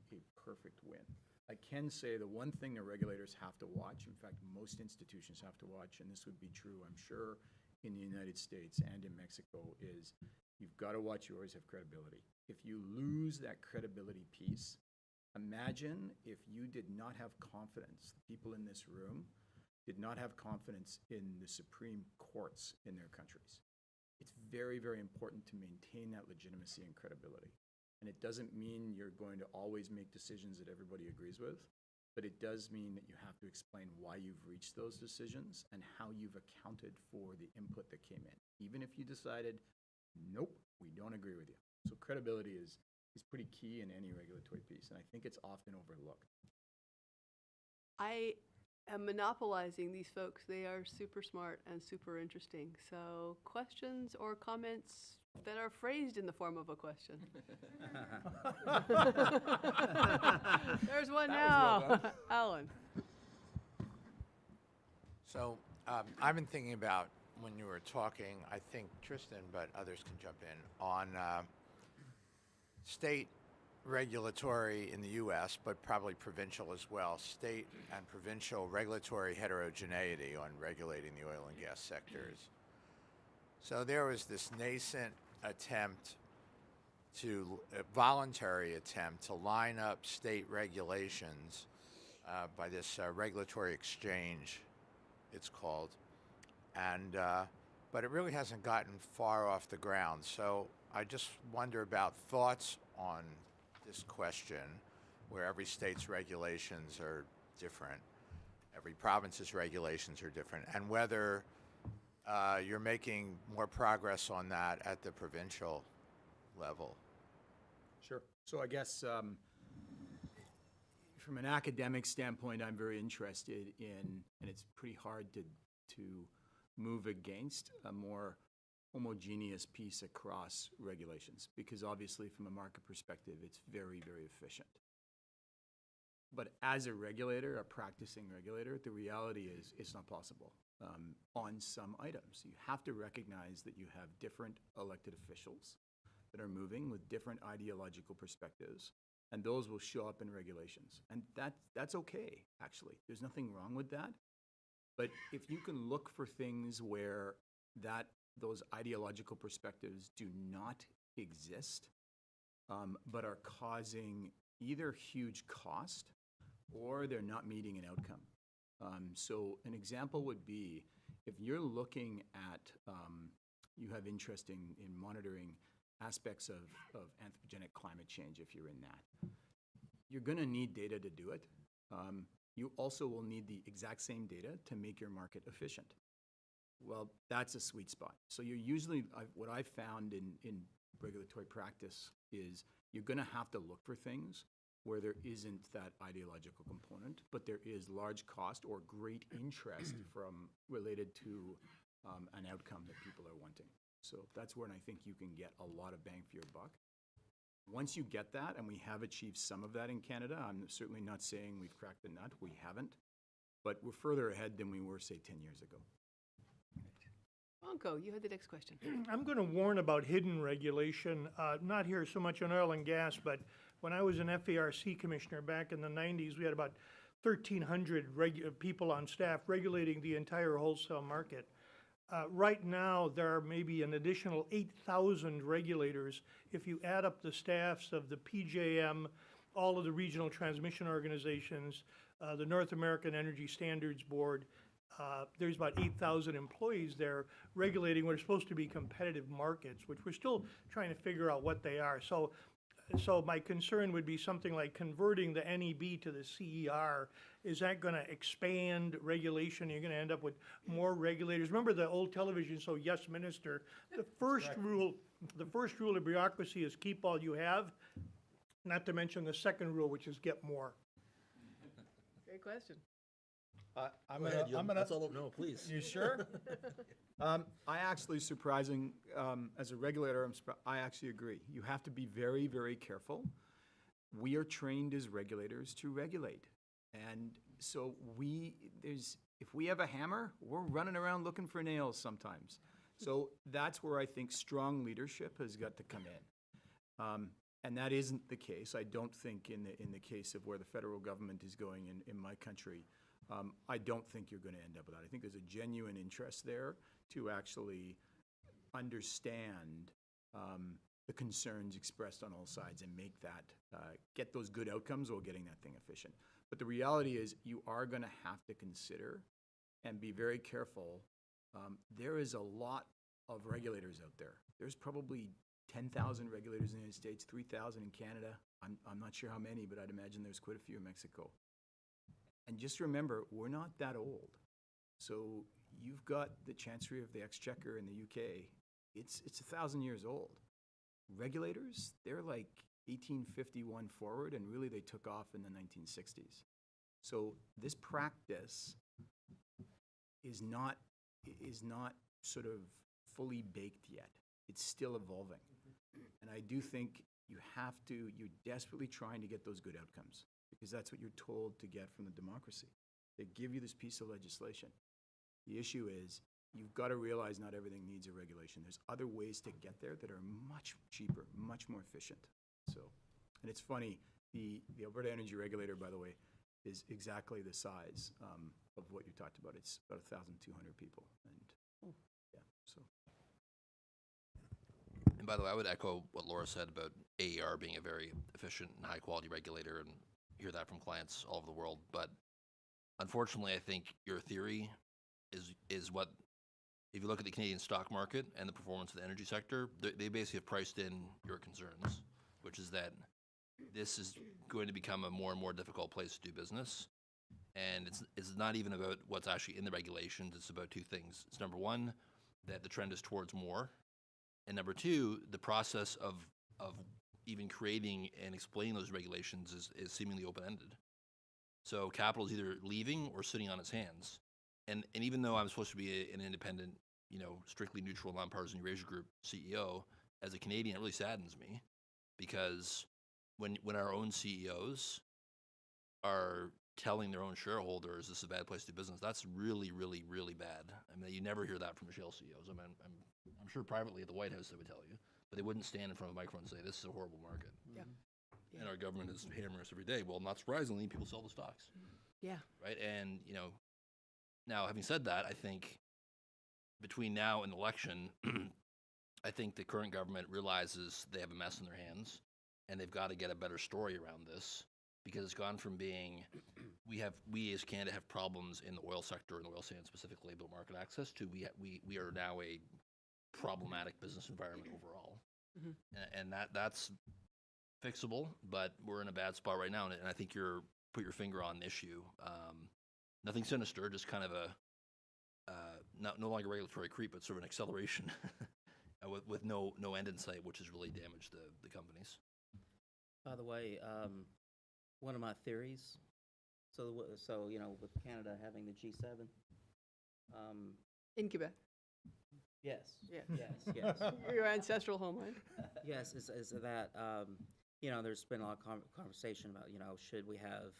perfect win. I can say the one thing the regulators have to watch, in fact, most institutions have to watch, and this would be true, I'm sure, in the United States and in Mexico, is you've got to watch you always have credibility. If you lose that credibility piece, imagine if you did not have confidence, the people in this room, did not have confidence in the Supreme Courts in their countries. It's very, very important to maintain that legitimacy and credibility. And it doesn't mean you're going to always make decisions that everybody agrees with, but it does mean that you have to explain why you've reached those decisions and how you've accounted for the input that came in, even if you decided, nope, we don't agree with you. So credibility is pretty key in any regulatory piece, and I think it's often overlooked. I am monopolizing these folks. They are super smart and super interesting. So questions or comments that are phrased in the form of a question? There's one now. Alan. So I've been thinking about, when you were talking, I think Tristan, but others can jump in, on state regulatory in the U.S., but probably provincial as well, state and provincial regulatory heterogeneity on regulating the oil and gas sectors. So there was this nascent attempt a voluntary attempt to line up state regulations by this regulatory exchange, it's called, and but it really hasn't gotten far off the ground. So I just wonder about thoughts on this question, where every state's regulations are different, every province's regulations are different, and whether you're making more progress on that at the provincial level. Sure. So I guess from an academic standpoint, I'm very interested in, and it's pretty hard to move against a more homogeneous piece across regulations, because obviously from a market perspective, it's very, very efficient. But as a regulator, a practicing regulator, the reality is it's not possible on some items. You have to recognize that you have different elected officials that are moving with different ideological perspectives, and those will show up in regulations. And that's okay, actually. There's nothing wrong with that. But if you can look for things where those ideological perspectives do not exist, but are causing either huge cost or they're not meeting an outcome. So an example would be, if you're looking at, you have interest in monitoring aspects of anthropogenic climate change, if you're in that. you're going to need data to do it. You also will need the exact same data to make your market efficient. Well, that's a sweet spot. So you're usually, what I've found in regulatory practice is you're going to have to look for things where there isn't that ideological component, but there is large cost or great interest from related to an outcome that people are wanting. So that's when I think you can get a lot of bang for your buck. Once you get that, and we have achieved some of that in Canada, I'm certainly not saying we've cracked the nut, we haven't, but we're further ahead than we were, say, 10 years ago. Bonko, you had the next question. I'm going to warn about hidden regulation, not here so much on oil and gas, but when I was an FARC commissioner back in the 90s, we had about 1,300 people on staff regulating the entire wholesale market. Right now, there are maybe an additional 8,000 regulators. If you add up the staffs of the PJM, all of the regional transmission organizations, the North American Energy Standards Board, there's about 8,000 employees there regulating what are supposed to be competitive markets, which we're still trying to figure out what they are. So my concern would be something like converting the NEB to the CER. Is that going to expand regulation? You're going to end up with more regulators. Remember the old television show, Yes Minister? The first rule of bureaucracy is keep all you have, not to mention the second rule, which is get more. Great question. I'm That's all. No, please. You sure? I actually, surprising, as a regulator, I actually agree. You have to be very, very careful. We are trained as regulators to regulate. And so if we have a hammer, we're running around looking for nails sometimes. So that's where I think strong leadership has got to come in. And that isn't the case. I don't think in the case of where the federal government is going in my country, I don't think you're going to end up with that. I think there's a genuine interest there to actually understand the concerns expressed on all sides and make that, get those good outcomes while getting that thing efficient. But the reality is you are going to have to consider and be very careful. There is a lot of regulators out there. There's probably 10,000 regulators in the United States, 3,000 in Canada. I'm not sure how many, but I'd imagine there's quite a few in Mexico. And just remember, we're not that old. So you've got the Chancery of the Exchequer in the UK. It's 1,000 years old. Regulators, they're like 1851 forward, and really they took off in the 1960s. So this practice is not sort of fully baked yet. It's still evolving. And I do think you're desperately trying to get those good outcomes, because that's what you're told to get from the democracy. They give you this piece of legislation. The issue is you've got to realize not everything needs a regulation. There's other ways to get there that are much cheaper, much more efficient. So, and it's funny, the Alberta Energy Regulator, by the way, is exactly the size of what you talked about. It's about 1,200 people. And yeah, so. And by the way, I would echo what Laura said about AER being a very efficient and high-quality regulator, and hear that from clients all over the world. But unfortunately, I think your theory is what, if you look at the Canadian stock market and the performance of the energy sector, they basically have priced in your concerns, which is that this is going to become a more and more difficult place to do business. And it's not even about what's actually in the regulations. It's about two things. It's number one, that the trend is towards more. And number two, the process of even creating and explaining those regulations is seemingly open-ended. So capital is either leaving or sitting on its hands. And even though I'm supposed to be an independent, strictly neutral, nonpartisan Eurasia Group CEO, as a Canadian, it really saddens me, because when our own CEOs are telling their own shareholders this is a bad place to do business, that's really, really, really bad. I mean, you never hear that from the shale CEOs. I mean, I'm sure privately at the White House they would tell you, but they wouldn't stand in front of a microphone and say, this is a horrible market. Yeah. And our government is hammering us every day. Well, not surprisingly, people sell the stocks. Yeah. Right? And, now having said that, I think between now and the election, I think the current government realizes they have a mess in their hands, and they've got to get a better story around this, because it's gone from being, we as Canada have problems in the oil sector and the oil sands specifically about market access, to we are now a problematic business environment overall. And that's fixable, but we're in a bad spot right now, and I think you're put your finger on the issue. Nothing sinister, just kind of a no longer regulatory creep, but sort of an acceleration with no end in sight, which has really damaged the companies. By the way, one of my theories, so you know, with Canada having the G7, In Quebec, yes, Yeah. yes, your ancestral homeland. yes, is that, you know, there's been a lot of conversation about, you know, should we have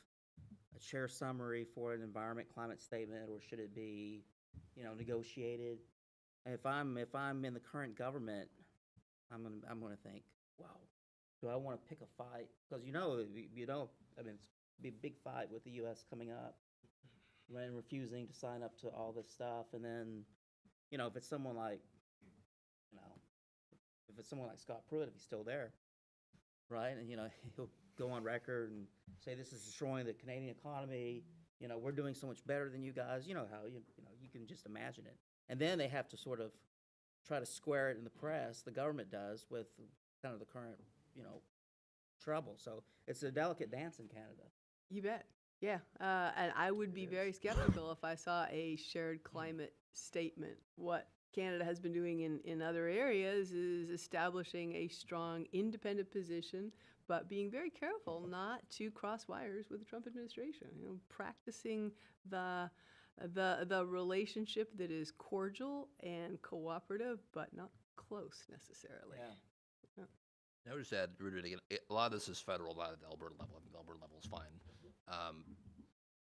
a chair summary for an environment climate statement, or should it be, you know, negotiated? And if I'm in the current government, I'm gonna think, wow, do I want to pick a fight? Because you know, I mean, it's be a big fight with the U.S. coming up, and refusing to sign up to all this stuff, and then, you know, if it's someone like, you know, if it's someone like Scott Pruitt, if he's still there, right, and you know, he'll go on record and say this is destroying the Canadian economy. You know, we're doing so much better than you guys. You know how you know you can just imagine it. And then they have to sort of try to square it in the press. The government does with kind of the current, you know, trouble. So it's a delicate dance in Canada. You bet. Yeah, and I would be very skeptical if I saw a shared climate statement. What Canada has been doing in other areas is establishing a strong independent position, but being very careful not to cross wires with the Trump administration. You know, practicing the relationship that is cordial and cooperative, but not close necessarily. Yeah. I would just add, rooted again, a lot of this is federal, a lot at the Alberta level. I think the Alberta level is fine.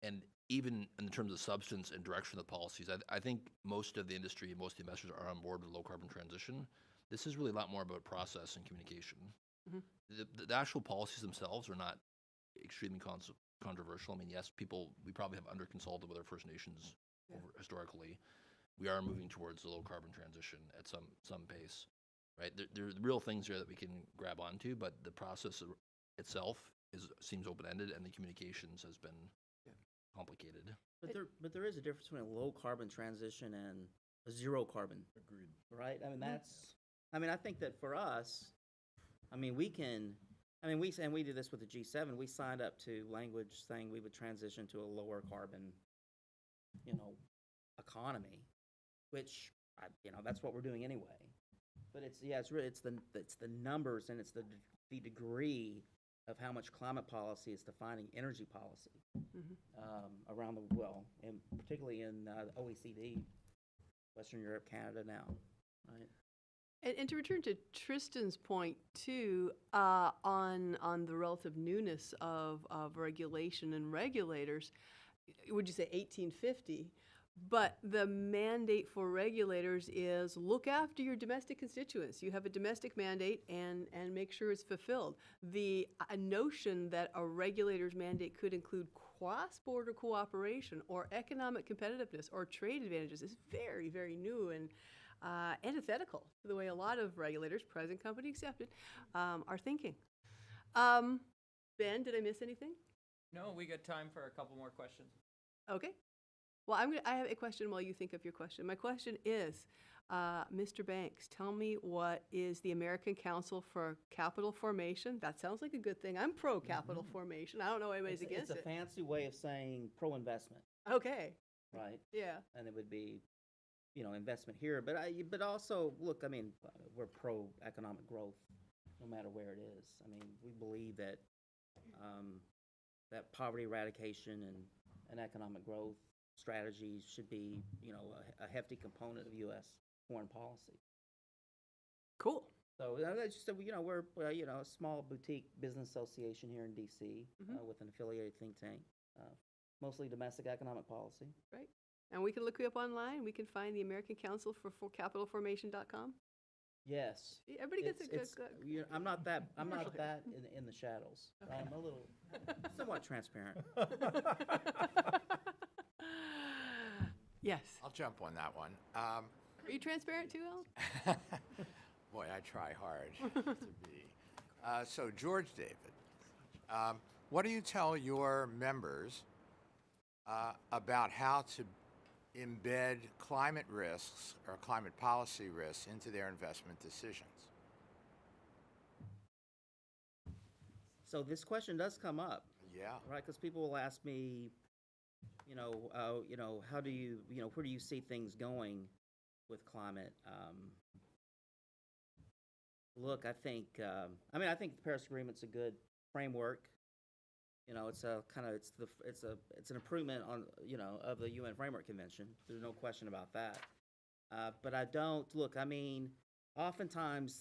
And even in terms of substance and direction of the policies, I think most of the industry and most of the investors are on board with low carbon transition. This is really a lot more about process and communication. Mhm. The actual policies themselves are not extremely controversial. I mean, yes, we probably have under-consulted with our First Nations historically. We are moving towards the low carbon transition at some pace, right? There are real things here that we can grab onto, but the process itself seems open-ended, and the communications has been complicated. But there is a difference between a low carbon transition and a zero carbon. Agreed. Right? I mean, I think that for us, I mean, we did this with the G7. We signed up to language saying we would transition to a lower carbon, you know, economy, which, you know, that's what we're doing anyway. But it's the numbers, and it's the degree of how much climate policy is defining energy policy around the world, and particularly in OECD, Western Europe, Canada now, right? And to return to Tristan's point too, on the relative newness of regulation and regulators, would you say 1850? But the mandate for regulators is look after your domestic constituents. You have a domestic mandate and make sure it's fulfilled. The notion that a regulator's mandate could include cross-border cooperation or economic competitiveness or trade advantages is very, very new and antithetical to the way a lot of regulators, present company accepted, are thinking. Ben, did I miss anything? No, we got time for a couple more questions. Okay. Well, I have a question while you think of your question. My question is, Mr. Banks, tell me what is the American Council for Capital Formation? That sounds like a good thing. I'm pro-capital formation. I don't know anybody's against It's a it. fancy way of saying pro-investment, Okay. right? Yeah. And it would be, you know, investment here, but also, look, I mean, we're pro-economic growth, no matter where it is. I mean, we believe that that poverty eradication and economic growth strategies should be, you know, a hefty component of U.S. foreign policy. Cool. So that's just, you know, we're you know, a small boutique business association here in D.C. With an affiliated think tank, mostly domestic economic policy. Right. And we can look you up online. We can find the American Council for capitalformation.com. Yes. Everybody gets a good. You know, I'm not that in the shadows. I'm a little somewhat transparent. Yes. I'll jump on that one. Are you transparent too, Al? Boy, I try hard to be. So, George David, what do you tell your members about how to embed climate risks or climate policy risks into their investment decisions? so this question does come up, Yeah. right? Because people will ask me, how do you, where do you see things going with climate? Look, I think, I think the Paris Agreement's a good framework. It's a kind of, it's an improvement on, of the UN Framework Convention. There's no question about that. But I don't, look, oftentimes,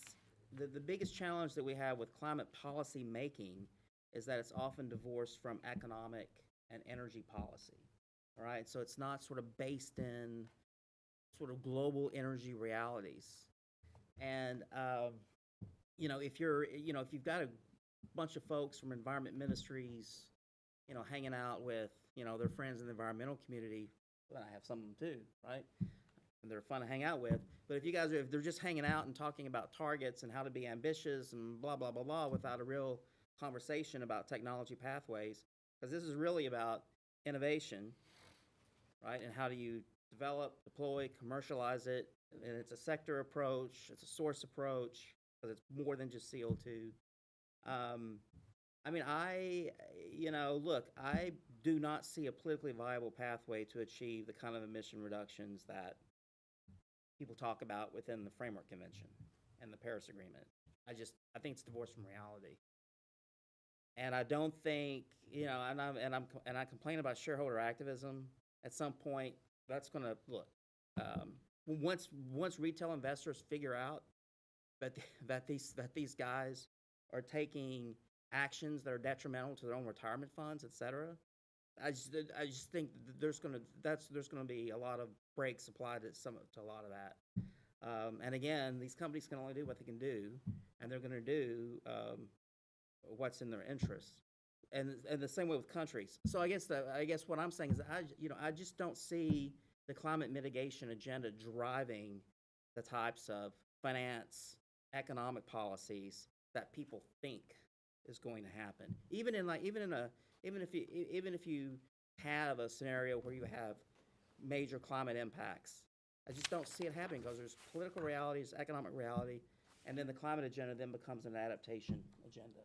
the biggest challenge that we have with climate policy making is that it's often divorced from economic and energy policy, all right? So it's not sort of based in sort of global energy realities. And, if you've got a bunch of folks from environment ministries, hanging out with, their friends in the environmental community, well, I have some of them too, right? And they're fun to hang out with. But if they're just hanging out and talking about targets and how to be ambitious and blah, blah, blah, blah, without a real conversation about technology pathways, because this is really about innovation, right? And how do you develop, deploy, commercialize it? And it's a sector approach, it's a source approach, because it's more than just CO2. Look, I do not see a politically viable pathway to achieve the kind of emission reductions that people talk about within the Framework Convention and the Paris Agreement. I think it's divorced from reality. And I don't think, and I complain about shareholder activism. At some point, that's going to look. Once retail investors figure out that these guys are taking actions that are detrimental to their own retirement funds, et cetera, I just think there's going to be a lot of brakes applied to a lot of that. And again, these companies can only do what they can do, and they're going to do what's in their interests. And the same way with countries. So I guess what I'm saying is I just don't see the climate mitigation agenda driving the types of finance, economic policies that people think is going to happen. Even if you have a scenario where you have major climate impacts, I just don't see it happening because there's political realities, economic reality, and then the climate agenda then becomes an adaptation agenda.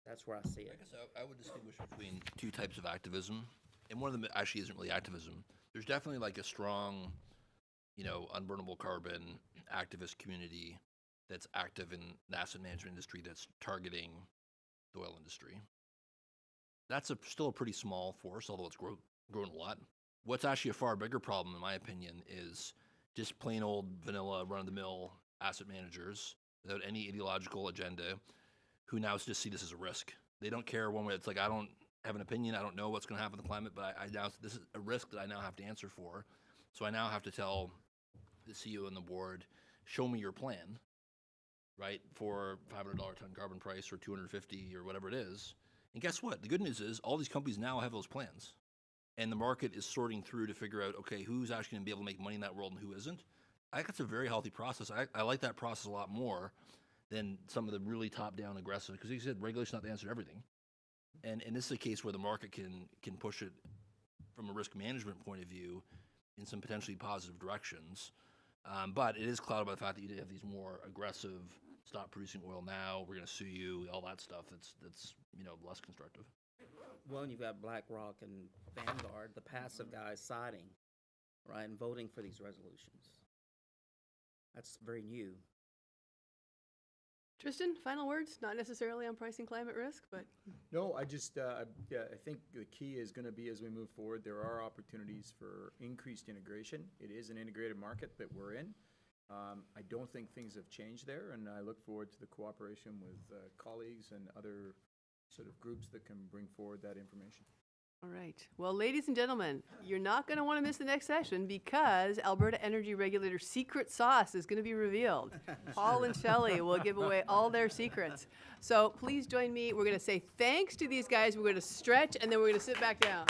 That's where I see I it. guess I would distinguish between two types of activism, and one of them actually isn't really activism. There's definitely like a strong, unburnable carbon activist community that's active in the asset management industry that's targeting the oil industry. That's still a pretty small force, although it's grown a lot. What's actually a far bigger problem, in my opinion, is just plain old vanilla, run-of-the-mill asset managers without any ideological agenda who now just see this as a risk. They don't care one way. It's like, I don't have an opinion. I don't know what's going to happen to the climate, but this is a risk that I now have to answer for. So I now have to tell the CEO and the board, show me your plan, right, for $500 ton carbon price or 250 or whatever it is. And guess what? The good news is all these companies now have those plans. And the market is sorting through to figure out, okay, who's actually going to be able to make money in that world and who isn't. I think it's a very healthy process. I like that process a lot more than some of the really top-down aggressive, because you said regulation's not the answer to everything. And this is a case where the market can push it from a risk management point of view in some potentially positive directions. But it is clouded by the fact that you have these more aggressive, stop producing oil now, we're going to sue you, all that stuff that's less constructive. Well, and you've got BlackRock and Vanguard, the passive guys siding, right, and voting for these resolutions. That's very new. Tristan, final words? Not necessarily on pricing climate risk, but No, I think the key is going to be as we move forward, there are opportunities for increased integration. It is an integrated market that we're in. I don't think things have changed there, and I look forward to the cooperation with colleagues and other sort of groups that can bring forward that information. all right. Well, ladies and gentlemen, you're not going to want to miss the next session because Alberta Energy Regulator's secret sauce is going to be revealed. Paul and Shelley will give away all their secrets. So please join me. We're going to say thanks to these guys. We're going to stretch, and then we're going to sit back down.